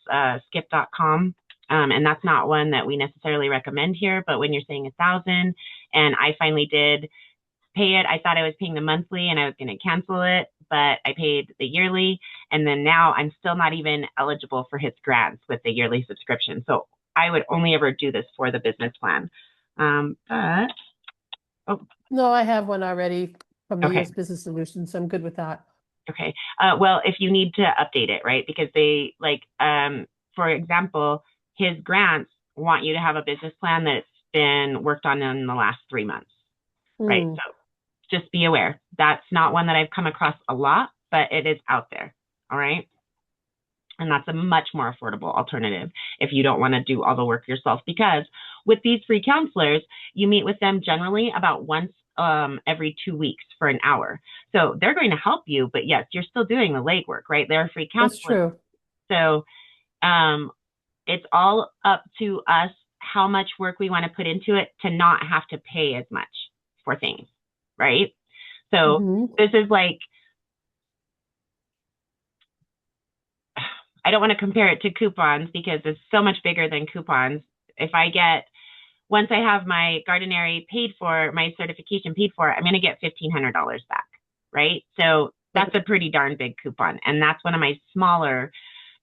skip.com. And that's not one that we necessarily recommend here. But when you're saying 1,000, and I finally did pay it, I thought I was paying the monthly and I was going to cancel it, but I paid the yearly. And then now I'm still not even eligible for his grants with the yearly subscription. So I would only ever do this for the business plan. No, I have one already from the US Business Solutions, so I'm good with that. Okay. Well, if you need to update it, right? Because they for example, his grants want you to have a business plan that's been worked on in the last 3 months, right? So just be aware. That's not one that I've come across a lot, but it is out there. All right. And that's a much more affordable alternative if you don't want to do all the work yourself, because with these free counselors, you meet with them generally about once every 2 weeks for an hour. So they're going to help you, but yes, you're still doing the legwork, right? They're free counselors. That's true. So it's all up to us how much work we want to put into it to not have to pay as much for things, right? So this is like, I don't want to compare it to coupons because it's so much bigger than coupons. Once I have my Gardenary paid for, my certification paid for, I'm going to get $1,500 back, right? So that's a pretty darn big coupon. And that's one of my smaller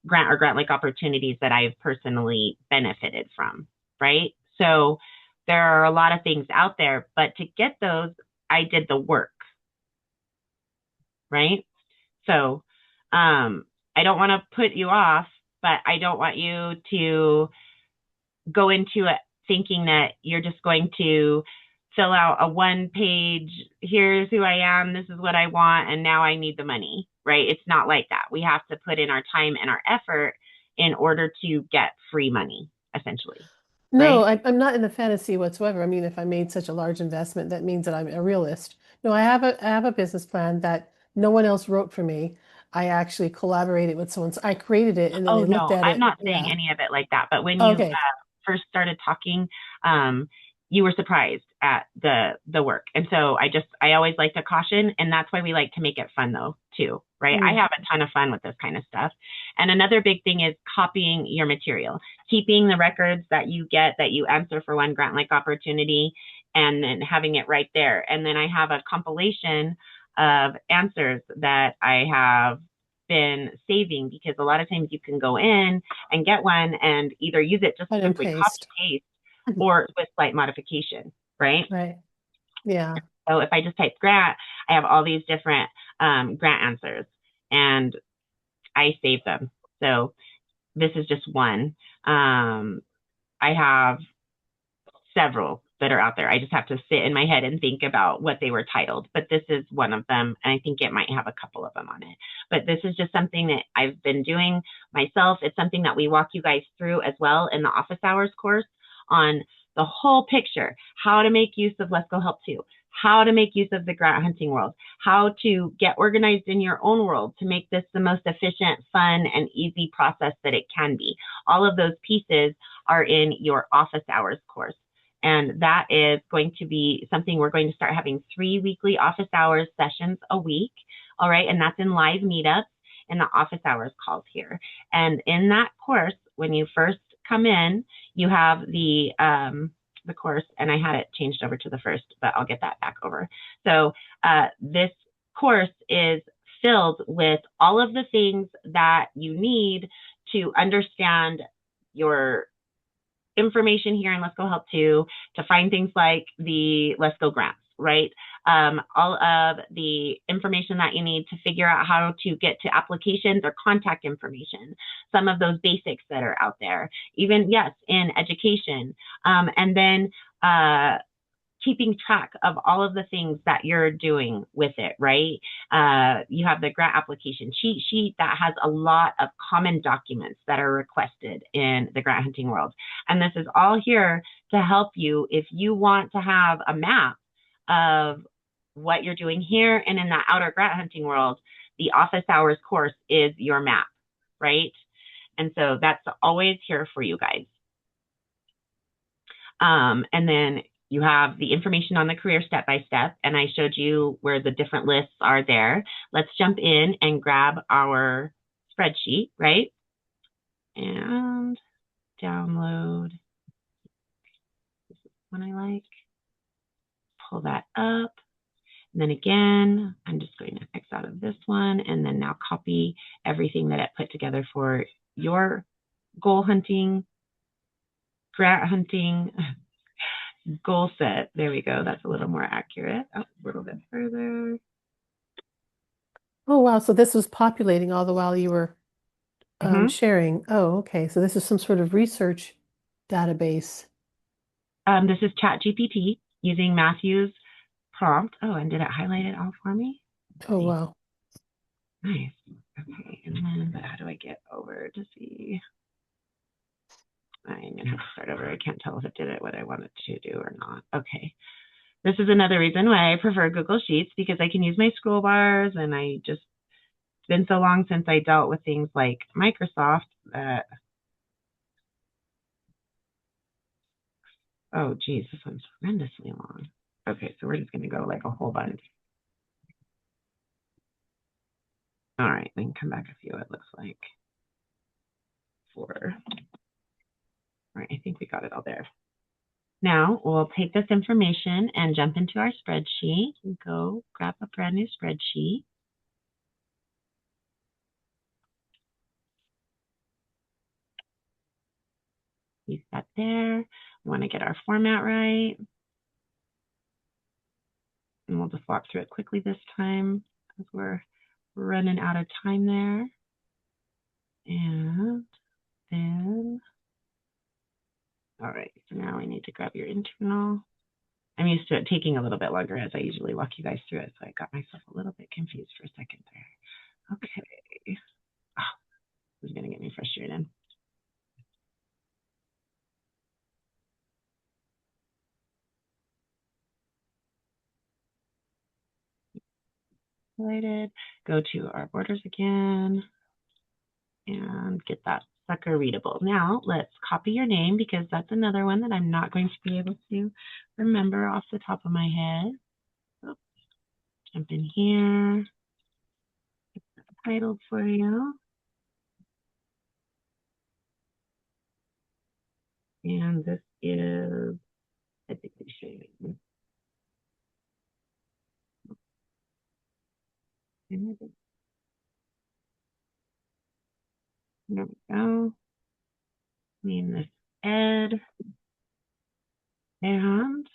grant or grant-like opportunities that I've personally benefited from, right? So there are a lot of things out there, but to get those, I did the work, right? So, I don't want to put you off, but I don't want you to go into it thinking that you're just going to fill out a 1-page, here's who I am, this is what I want, and now I need the money, right? It's not like that. We have to put in our time and our effort in order to get free money, essentially. No, right? I'm not in the fantasy whatsoever. I mean, if I made such a large investment, that means that I'm a realist. No, I have a business plan that no one else wrote for me. I actually collaborated with someone. So I created it and then they looked at I'm it. not saying any of it like that. But when you Okay. first started talking, you were surprised. at the work. And so I always like to caution, and that's why we like to make it fun though too, right? I have a ton of fun with this kind of stuff. And another big thing is copying your material, keeping the records that you get that you answer for one grant like opportunity, and then having it right there. And then I have a compilation of answers that I have been saving, because a lot of times you can go in and get one and either use it just simply copy paste or with slight modification, right? Right. Yeah. So if I just type grant, I have all these different grant answers, and I save them. So this is just one. I have several that are out there. I just have to sit in my head and think about what they were titled, but this is one of them, and I think it might have a couple of them on it. But this is just something that I've been doing myself. It's something that we walk you guys through as well in the office hours course on the whole picture, how to make use of Lesko Help 2, how to make use of the grant hunting world, how to get organized in your own world to make this the most efficient, fun, and easy process that it can be. All of those pieces are in your office hours course. And that is going to be something we're going to start having 3 weekly office hours sessions a week. All right. And that's in live meetups and the office hours calls here. And in that course, when you first come in, you have the course, and I had it changed over to the first, but I'll get that back over. So this course is filled with all of the things that you need to understand your information here in Lesko Help 2, to find things like the Lesko grants, right? All of the information that you need to figure out how to get to applications or contact information, some of those basics that are out there, even, yes, in education. And then keeping track of all of the things that you're doing with it, right? You have the grant application cheat sheet that has a lot of common documents that are requested in the grant hunting world. And this is all here to help you if you want to have a map of what you're doing here and in that outer grant hunting world. The office hours course is your map, right? And so that's always here for you guys. And then you have the information on the career step-by-step, and I showed you where the different lists are there. Let's jump in and grab our spreadsheet, right? And download. This is one I like. Pull that up. And then again, I'm just going to X out of this one, and then now copy everything that I put together for your goal hunting, grant hunting, goal set. There we go. That's a little more accurate. Oh, a little bit further. Oh, wow. So this was populating all the while you were sharing. Oh, okay. So this is some sort of research database. This is ChatGPT using Matthew's prompt. Oh, and did it highlight it all for me? Oh, wow. Nice. Okay. And then, but how do I get over to see? I'm going to have to start over. I can't tell if it did it what I wanted to do or not. Okay. This is another reason why I prefer Google Sheets, because I can use my scroll bars, and it's been so long since I dealt with things like Microsoft that, oh geez, this one's horrendously long. Okay, so we're just going to go like a whole bunch. All right, then come back a few, it looks like. 4. All right, I think we got it all there. Now we'll take this information and jump into our spreadsheet and go grab a brand new spreadsheet. Use that there. We want to get our format right. And we'll just walk through it quickly this time because we're running out of time there. And then, all right, so now I need to grab your internal. I'm used to it taking a little bit longer as I usually walk you guys through it, so I got myself a little bit confused for a second there. Okay. Oh, this is going to get me frustrated. Highlighted. Go to our borders again and get that Sucker Readable. Now let's copy your name because that's another one that I'm not going to be able to remember off the top of my head. Oops. Jump in here. Get that titled for you. And this is education. There we go. Name this Ed. And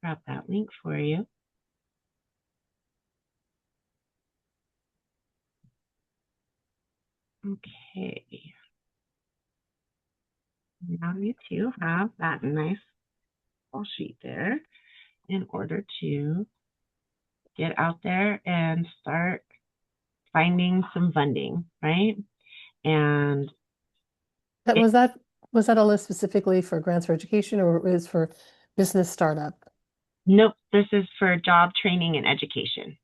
grab that link for you. Okay. Now you two have that nice full sheet there in order to get out there and start finding some funding, right? And Was that a list specifically for grants for education or is for business startup? nope, this is for job training and education.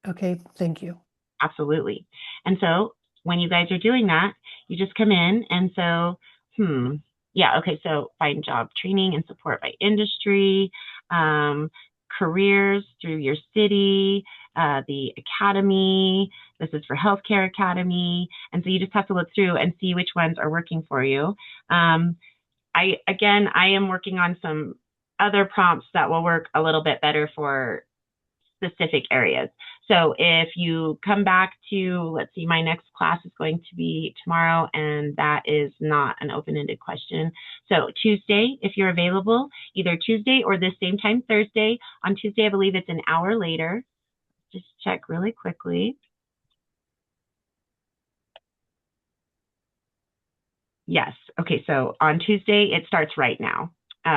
Okay, thank you. Absolutely. And so when you guys are doing that, you just come in and so, yeah, okay, so find job training and support by industry, careers through your city, the academy. This is for healthcare academy. And so you just have to look through and see which ones are working for you. I am working on some other prompts that will work a little bit better for specific areas. So if you come back to, let's see, my next class is going to be tomorrow, and that is not an open-ended question. So Tuesday, if you're available, either Tuesday or this same time Thursday. On Tuesday, I believe it's an hour later. Just check really quickly. Yes. Okay. So on Tuesday, it starts right now,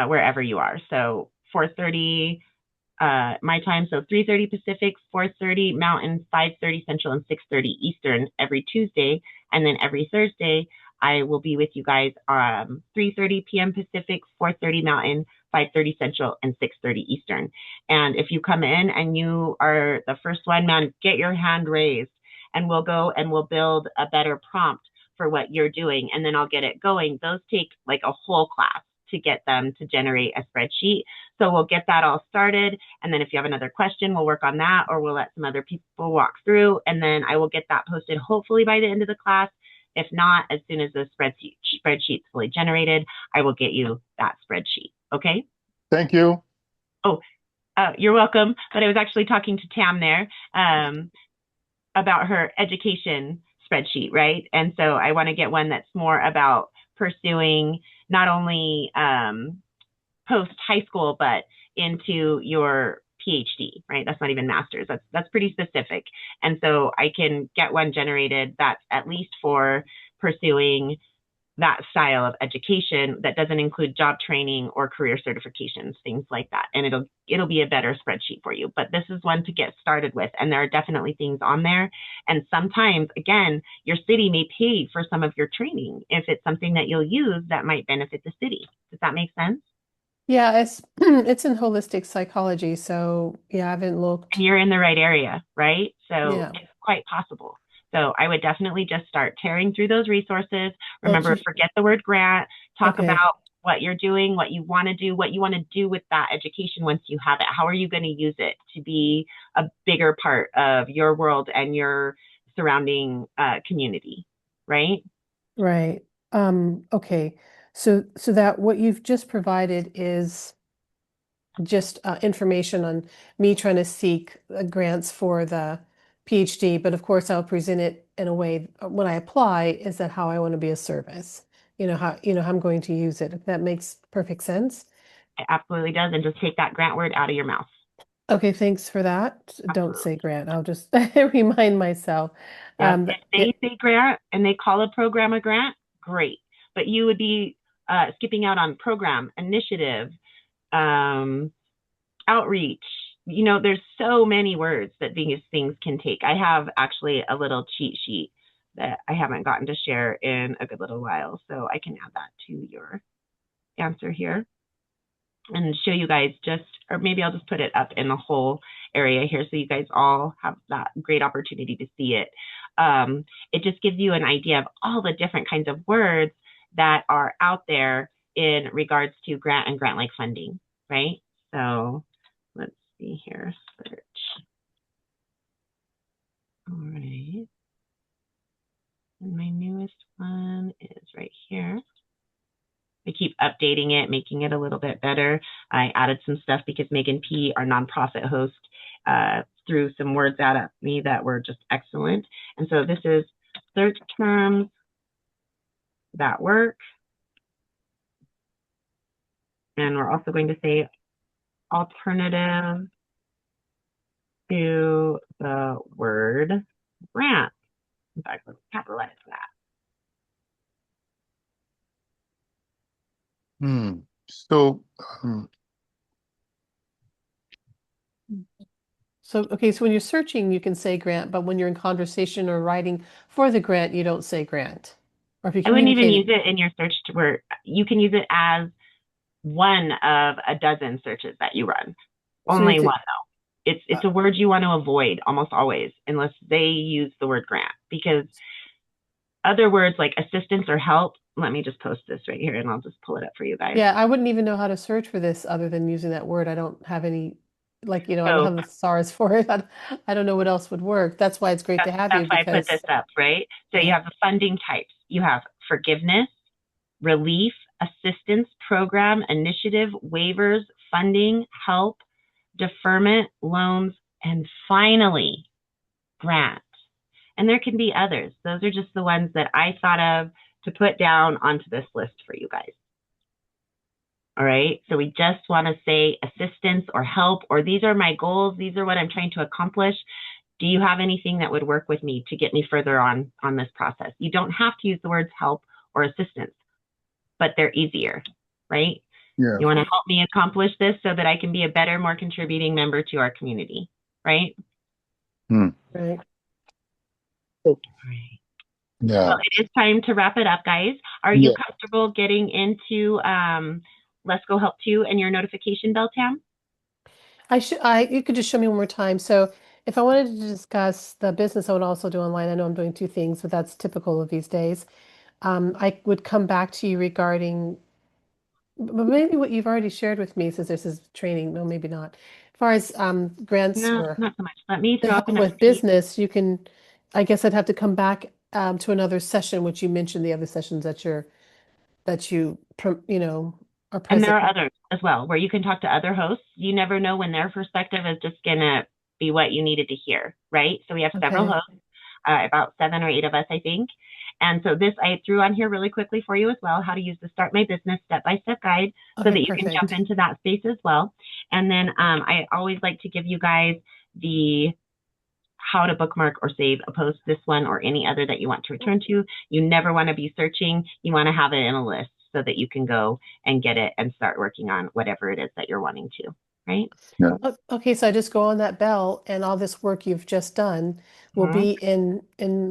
wherever you are. So 4:30 my time, so 3:30 Pacific, 4:30 Mountain, 5:30 Central, and 6:30 Eastern every Tuesday. And then every Thursday, I will be with you guys 3:30 p.m. Pacific, 4:30 Mountain, 5:30 Central, and 6:30 Eastern. And if you come in and you are the first one, man, get your hand raised, and we'll go and we'll build a better prompt for what you're doing, and then I'll get it going. Those take like a whole class to get them to generate a spreadsheet. So we'll get that all started. And then if you have another question, we'll work on that, or we'll let some other people walk through. And then I will get that posted hopefully by the end of the class. If not, as soon as the spreadsheet's fully generated, I will get you that spreadsheet. Okay? Thank you. Oh, you're welcome. But I was actually talking to Tam there about her education spreadsheet, right? And so I want to get one that's more about pursuing not only post high school, but into your PhD, right? That's not even master's. That's pretty specific. And so I can get one generated that's at least for pursuing that style of education that doesn't include job training or career certifications, things like that. And it'll be a better spreadsheet for you. But this is one to get started with. And there are definitely things on there. And sometimes, again, your city may pay for some of your training if it's something that you'll use that might benefit the city. Does that make sense? Yeah, it's it's in holistic psychology, so yeah, I haven't looked. And you're in the right area, right? So Yeah. it's quite possible. So I would definitely just start tearing through those resources. Remember, forget the word grant. Talk about what you're doing, what you want to do, what you want to do with that education once you have it. How are you going to use it to be a bigger part of your world and your surrounding community, right? Right. Okay. So that what you've just provided is just information on me trying to seek grants for the PhD, but of course I'll present it in a way when I apply, is that how I want to be a service? How I'm going to use it. If that makes perfect sense. It absolutely does. And just take that grant word out of your mouth. Okay, thanks for that. Absolutely. Don't say grant. I'll just remind myself. If they say grant and they call a program a grant, great. But you would be skipping out on program, initiative, outreach. There's so many words that these things can take. I have actually a little cheat sheet that I haven't gotten to share in a good little while, so I can add that to your answer here and show you guys or maybe I'll just put it up in the whole area here so you guys all have that great opportunity to see it. It just gives you an idea of all the different kinds of words that are out there in regards to grant and grant-like funding, right? So let's see here, search. All right. And my newest one is right here. I keep updating it, making it a little bit better. I added some stuff because Megan P., our nonprofit host, threw some words out at me that were just excellent. And so this is search terms that work. And we're also going to say alternative to the word grant. In fact, let's capitalize that. So, okay, so when you're searching, you can say grant, but when you're in conversation or writing for the grant, you don't say grant. Or if you I wouldn't even communicate use it in your search word. You can use it as one of a dozen searches that you run. Only one though. It's a word you want to avoid almost always, unless they use the word grant, because other words like assistance or help. Let me just post this right here and I'll just pull it up for you guys. Yeah, I wouldn't even know how to search for this other than using that word. I don't have any, like, I don't have the SARS for it. I don't know what else would work. That's why it's great to have you. That's why I put this up, right? So you have the funding types. You have forgiveness, relief, assistance, program, initiative, waivers, funding, help, deferment, loans, and finally, grant. And there can be others. Those are just the ones that I thought of to put down onto this list for you guys. All right, so we just want to say assistance or help, or these are my goals. These are what I'm trying to accomplish. Do you have anything that would work with me to get me further on this process? You don't have to use the words help or assistance, but they're easier, right? Yeah. You want to help me accomplish this so that I can be a better, more contributing member to our community, right? Right. Right. Yeah. Well, it is time to wrap it up, guys. Are you comfortable getting into Lesko Help 2 and your notification bell, Tam? You could just show me one more time. So if I wanted to discuss the business I would also do online, I know I'm doing two things, but that's typical of these days. I would come back to you regarding, but maybe what you've already shared with me, since this is training, no, maybe not. As far as grants No, or not so much. Let me to throw up help with business, I guess I'd have to come back to another session, which you mentioned the other sessions that you are And present. there are others as well, where you can talk to other hosts. You never know when their perspective is just gonna be what you needed to hear, right? So we have several hosts, about 7 or 8 of us, I think. And so this I threw on here really quickly for you as well, how to use the Start My Business step-by-step guide so that you can jump into that space as well. And then I always like to give you guys the how to bookmark or save a post, this one or any other that you want to return to. You never want to be searching. You want to have it in a list so that you can go and get it and start working on whatever it is that you're wanting to, right? Yeah. Okay, so I just go on that bell and all this work you've just done will be in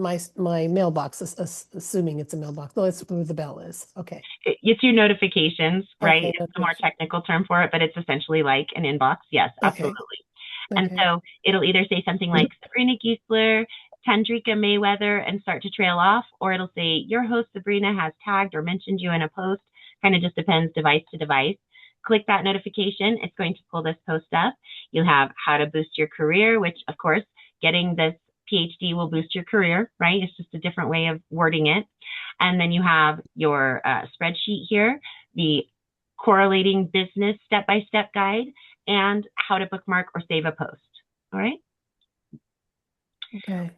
my mailbox, assuming it's a mailbox. No, it's where the bell is. Okay. It's your notifications, right? Okay, it's a more technical term for it, but it's essentially like an inbox. Yes, absolutely. And so it'll either say something like Sabrina Giesler, Tandrika Mayweather, and start to trail off, or it'll say your host Sabrina has tagged or mentioned you in a post. Kind of just depends device to device. Click that notification. It's going to pull this post up. You'll have how to boost your career, which of course, getting this PhD will boost your career, right? It's just a different way of wording it. And then you have your spreadsheet here, the correlating business step-by-step guide, and how to bookmark or save a post. All right? Okay.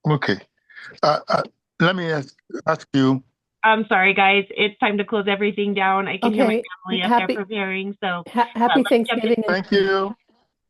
Okay. Let me ask you. I'm sorry, guys. It's time to close everything down. I can hear my family up there preparing. So happy Thanksgiving. Thank you.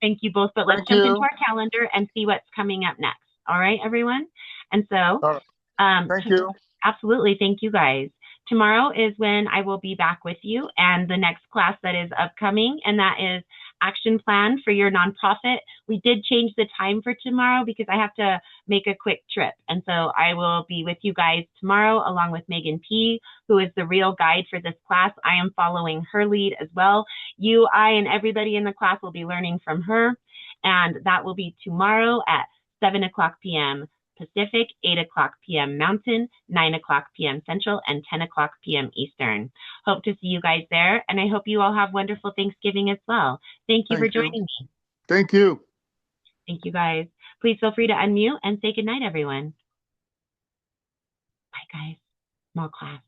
Thank you both. But let's jump into our calendar and see what's coming up next. All right, everyone? And so, thank you. Absolutely. Thank you, guys. Tomorrow is when I will be back with you and the next class that is upcoming, and that is Action Plan for Your Nonprofit. We did change the time for tomorrow because I have to make a quick trip. And so I will be with you guys tomorrow along with Megan P., who is the real guide for this class. I am following her lead as well. You, I, and everybody in the class will be learning from her. And that will be tomorrow at 7 o'clock p.m. Pacific, 8 o'clock p.m. Mountain, 9 o'clock p.m. Central, and 10 o'clock p.m. Eastern. Hope to see you guys there, and I hope you all have wonderful Thanksgiving as well. Thank you for joining me. Thank you. Thank you, guys. Please feel free to unmute and say goodnight, everyone. Bye, guys. Small class.